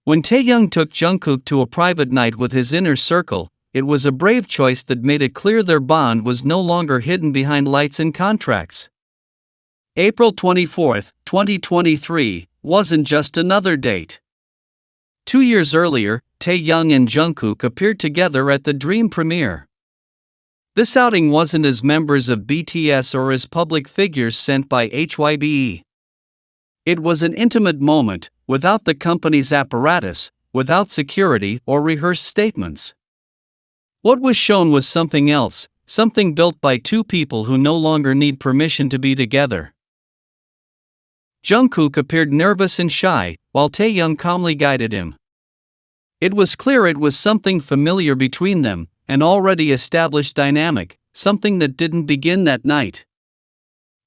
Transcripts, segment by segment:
When Taehyung took Jungkook to a private night with his inner circle, it was a brave choice that made it clear their bond was no longer hidden behind lights and contracts. April 24, 2023, wasn't just another date. 2 years earlier, Taehyung and Jungkook appeared together at the Dream premiere. This outing wasn't as members of BTS or as public figures sent by HYBE. It was an intimate moment, without the company's apparatus, without security or rehearsed statements. What was shown was something else, something built by two people who no longer need permission to be together. Jungkook appeared nervous and shy, while Taehyung calmly guided him. It was clear it was something familiar between them, an already established dynamic, something that didn't begin that night.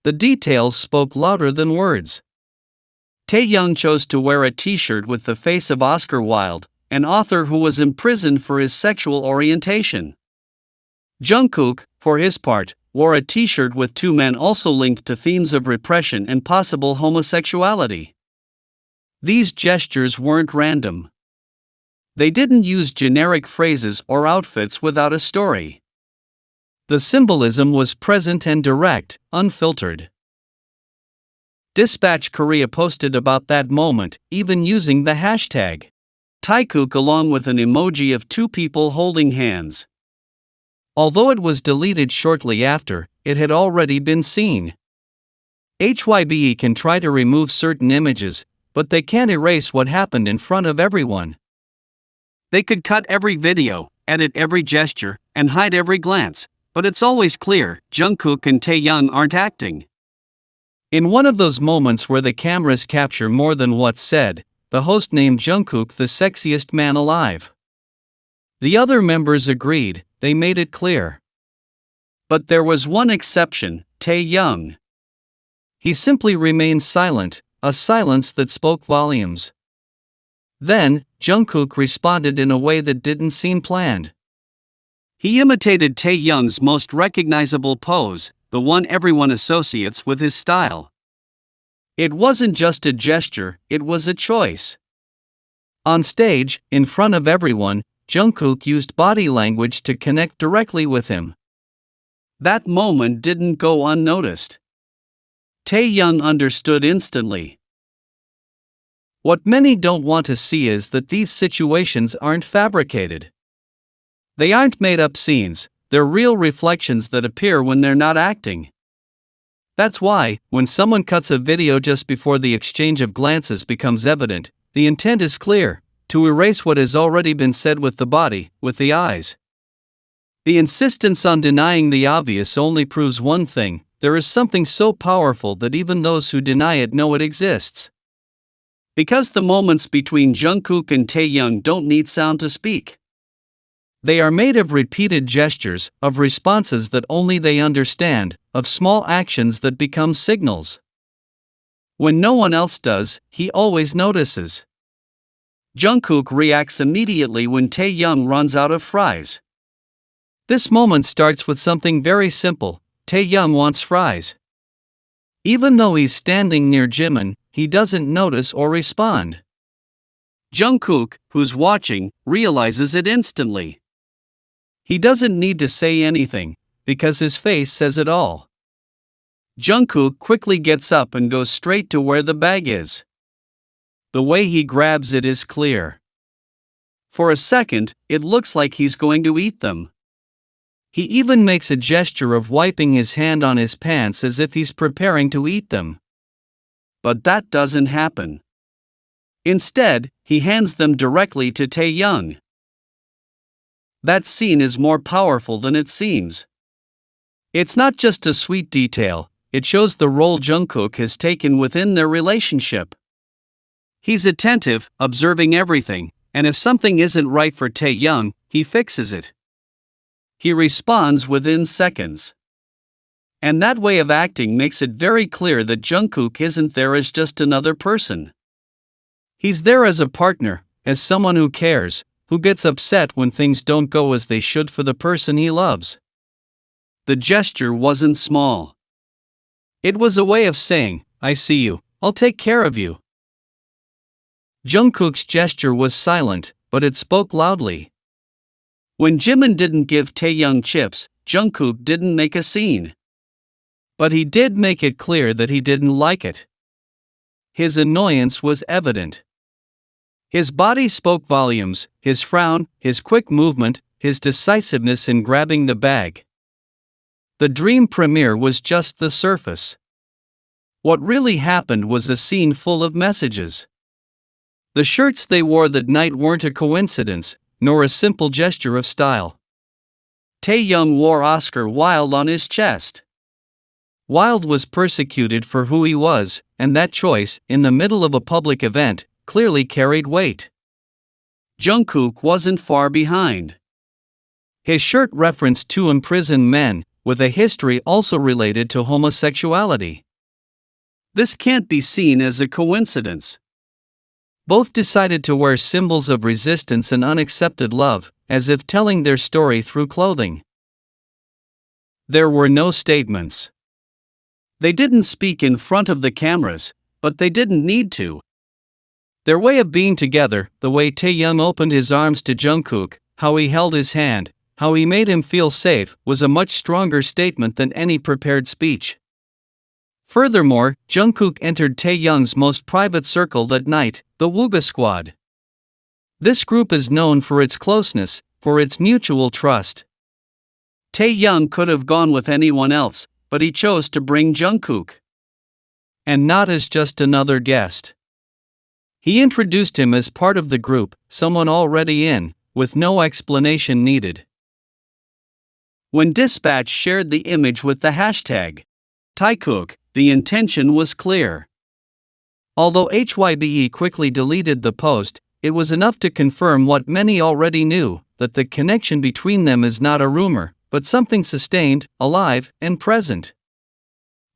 The details spoke louder than words. Taehyung chose to wear a t-shirt with the face of Oscar Wilde, an author who was imprisoned for his sexual orientation. Jungkook, for his part, wore a t-shirt with two men also linked to themes of repression and possible homosexuality. These gestures weren't random. They didn't use generic phrases or outfits without a story. The symbolism was present and direct, unfiltered. Dispatch Korea posted about that moment, even using the hashtag Taekook along with an emoji of two people holding hands. Although it was deleted shortly after, it had already been seen. HYBE can try to remove certain images, but they can't erase what happened in front of everyone. They could cut every video, edit every gesture, and hide every glance, but it's always clear, Jungkook and Taehyung aren't acting. In one of those moments where the cameras capture more than what's said, the host named Jungkook the sexiest man alive. The other members agreed, they made it clear. But there was one exception, Taehyung. He simply remained silent, a silence that spoke volumes. Then, Jungkook responded in a way that didn't seem planned. He imitated Taehyung's most recognizable pose, the one everyone associates with his style. It wasn't just a gesture, it was a choice. On stage, in front of everyone, Jungkook used body language to connect directly with him. That moment didn't go unnoticed. Taehyung understood instantly. What many don't want to see is that these situations aren't fabricated. They aren't made-up scenes, they're real reflections that appear when they're not acting. That's why, when someone cuts a video just before the exchange of glances becomes evident, the intent is clear, to erase what has already been said with the body, with the eyes. The insistence on denying the obvious only proves one thing: there is something so powerful that even those who deny it know it exists. Because the moments between Jungkook and Taehyung don't need sound to speak. They are made of repeated gestures, of responses that only they understand, of small actions that become signals. When no one else does, he always notices. Jungkook reacts immediately when Taehyung runs out of fries. This moment starts with something very simple: Taehyung wants fries. Even though he's standing near Jimin, he doesn't notice or respond. Jungkook, who's watching, realizes it instantly. He doesn't need to say anything, because his face says it all. Jungkook quickly gets up and goes straight to where the bag is. The way he grabs it is clear. For a second, it looks like he's going to eat them. He even makes a gesture of wiping his hand on his pants as if he's preparing to eat them. But that doesn't happen. Instead, he hands them directly to Taehyung. That scene is more powerful than it seems. It's not just a sweet detail, it shows the role Jungkook has taken within their relationship. He's attentive, observing everything, and if something isn't right for Taehyung, he fixes it. He responds within seconds. And that way of acting makes it very clear that Jungkook isn't there as just another person. He's there as a partner, as someone who cares, who gets upset when things don't go as they should for the person he loves. The gesture wasn't small. It was a way of saying, "I see you, I'll take care of you." Jungkook's gesture was silent, but it spoke loudly. When Jimin didn't give Taehyung chips, Jungkook didn't make a scene. But he did make it clear that he didn't like it. His annoyance was evident. His body spoke volumes, his frown, his quick movement, his decisiveness in grabbing the bag. The dream premiere was just the surface. What really happened was a scene full of messages. The shirts they wore that night weren't a coincidence, nor a simple gesture of style. Taehyung wore Oscar Wilde on his chest. Wilde was persecuted for who he was, and that choice, in the middle of a public event, clearly carried weight. Jungkook wasn't far behind. His shirt referenced two imprisoned men, with a history also related to homosexuality. This can't be seen as a coincidence. Both decided to wear symbols of resistance and unaccepted love, as if telling their story through clothing. There were no statements. They didn't speak in front of the cameras, but they didn't need to. Their way of being together, the way Taehyung opened his arms to Jungkook, how he held his hand, how he made him feel safe, was a much stronger statement than any prepared speech. Furthermore, Jungkook entered Taehyung's most private circle that night, the Wooga Squad. This group is known for its closeness, for its mutual trust. Taehyung could have gone with anyone else, but he chose to bring Jungkook. And not as just another guest. He introduced him as part of the group, someone already in, with no explanation needed. When Dispatch shared the image with the hashtag Taekook, the intention was clear. Although HYBE quickly deleted the post, it was enough to confirm what many already knew, that the connection between them is not a rumor, but something sustained, alive, and present.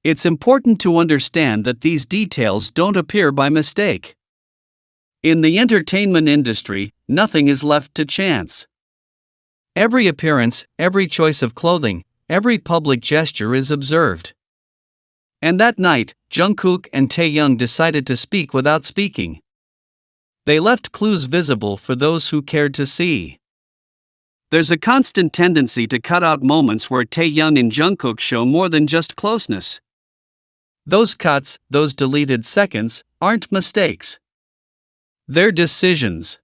It's important to understand that these details don't appear by mistake. In the entertainment industry, nothing is left to chance. Every appearance, every choice of clothing, every public gesture is observed. And that night, Jungkook and Taehyung decided to speak without speaking. They left clues visible for those who cared to see. There's a constant tendency to cut out moments where Taehyung and Jungkook show more than just closeness. Those cuts, those deleted seconds, aren't mistakes. They're decisions.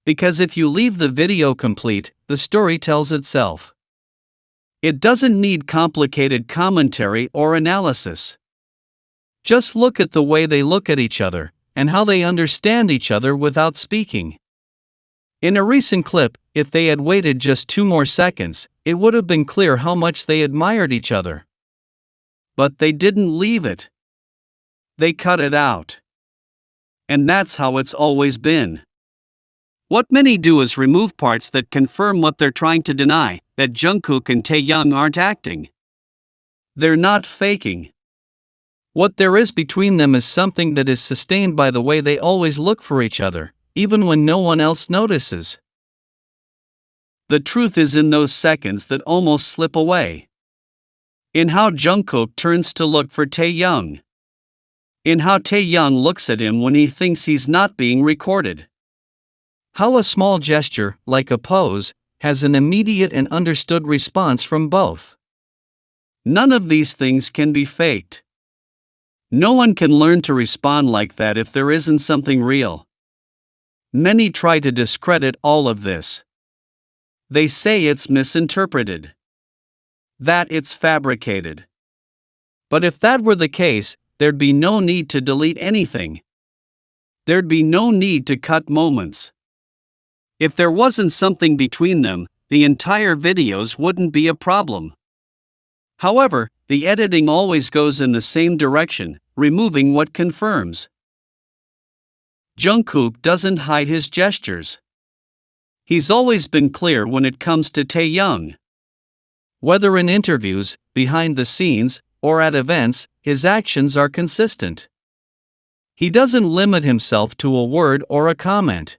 Because if you leave the video complete, the story tells itself. It doesn't need complicated commentary or analysis. Just look at the way they look at each other, and how they understand each other without speaking. In a recent clip, if they had waited just 2 more seconds, it would have been clear how much they admired each other. But they didn't leave it. They cut it out. And that's how it's always been. What many do is remove parts that confirm what they're trying to deny, that Jungkook and Taehyung aren't acting. They're not faking. What there is between them is something that is sustained by the way they always look for each other, even when no one else notices. The truth is in those seconds that almost slip away. In how Jungkook turns to look for Taehyung. In how Taehyung looks at him when he thinks he's not being recorded. How a small gesture, like a pose, has an immediate and understood response from both. None of these things can be faked. No one can learn to respond like that if there isn't something real. Many try to discredit all of this. They say it's misinterpreted. That it's fabricated. But if that were the case, there'd be no need to delete anything. There'd be no need to cut moments. If there wasn't something between them, the entire videos wouldn't be a problem. However, the editing always goes in the same direction, removing what confirms. Jungkook doesn't hide his gestures. He's always been clear when it comes to Taehyung. Whether in interviews, behind the scenes, or at events, his actions are consistent. He doesn't limit himself to a word or a comment.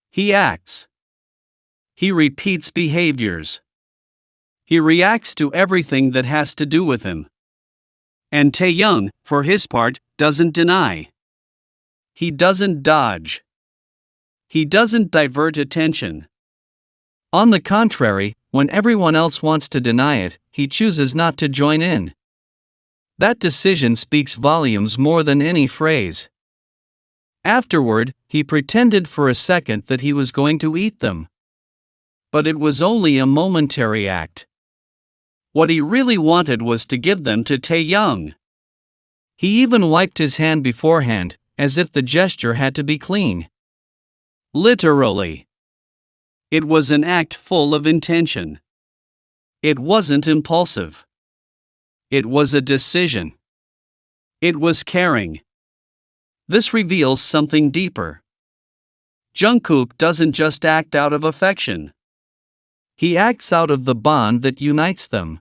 He acts. He repeats behaviors. He reacts to everything that has to do with him. And Taehyung, for his part, doesn't deny. He doesn't dodge. He doesn't divert attention. On the contrary, when everyone else wants to deny it, he chooses not to join in. That decision speaks volumes more than any phrase. Afterward, he pretended for a second that he was going to eat them. But it was only a momentary act. What he really wanted was to give them to Taehyung. He even wiped his hand beforehand, as if the gesture had to be clean. Literally. It was an act full of intention. It wasn't impulsive. It was a decision. It was caring. This reveals something deeper. Jungkook doesn't just act out of affection. He acts out of the bond that unites them.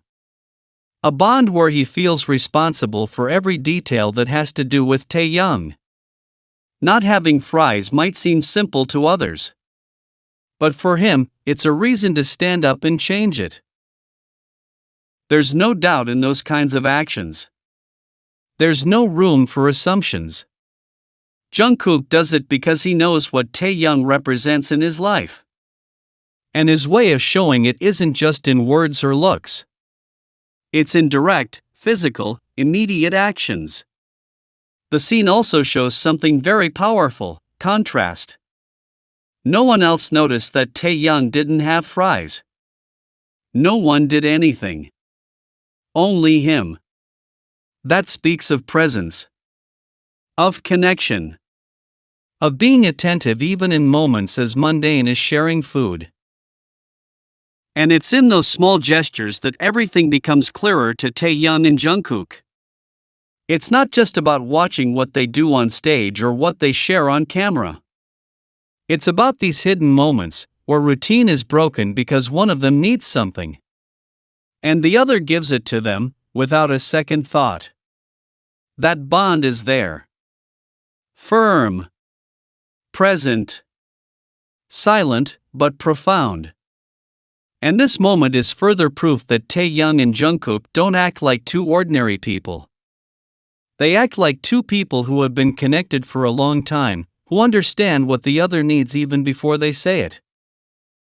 A bond where he feels responsible for every detail that has to do with Taehyung. Not having fries might seem simple to others. But for him, it's a reason to stand up and change it. There's no doubt in those kinds of actions. There's no room for assumptions. Jungkook does it because he knows what Taehyung represents in his life. And his way of showing it isn't just in words or looks. It's in direct, physical, immediate actions. The scene also shows something very powerful: contrast. No one else noticed that Taehyung didn't have fries. No one did anything. Only him. That speaks of presence. Of connection. Of being attentive even in moments as mundane as sharing food. And it's in those small gestures that everything becomes clearer to Taehyung and Jungkook. It's not just about watching what they do on stage or what they share on camera. It's about these hidden moments, where routine is broken because one of them needs something. And the other gives it to them, without a second thought. That bond is there. Firm. Present. Silent, but profound. And this moment is further proof that Taehyung and Jungkook don't act like two ordinary people. They act like two people who have been connected for a long time, who understand what the other needs even before they say it.